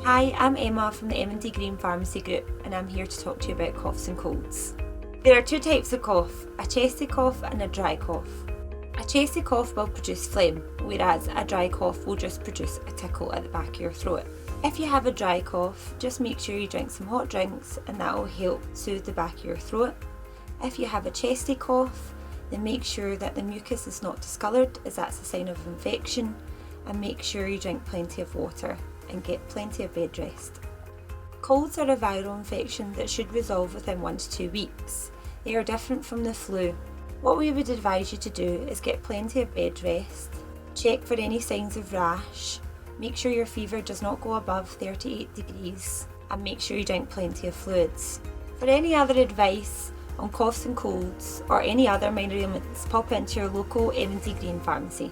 Hi, I'm Emma from the M&D Green Pharmacy Group and I'm here to talk to you about coughs and colds. There are two types of cough, a chesty cough and a dry cough. A chesty cough will produce phlegm, whereas a dry cough will just produce a tickle at the back of your throat. If you have a dry cough, just make sure you drink some hot drinks and that will help soothe the back of your throat. If you have a chesty cough, then make sure that the mucus is not discoloured, as that's a sign of infection, and make sure you drink plenty of water and get plenty of bed rest. Colds are a viral infection that should resolve within 1 to 2 weeks. They are different from the flu. What we would advise you to do is get plenty of bed rest, check for any signs of rash, make sure your fever does not go above 38 degrees, and make sure you drink plenty of fluids. For any other advice on coughs and colds or any other minor ailments, pop into your local M&D Green Pharmacy.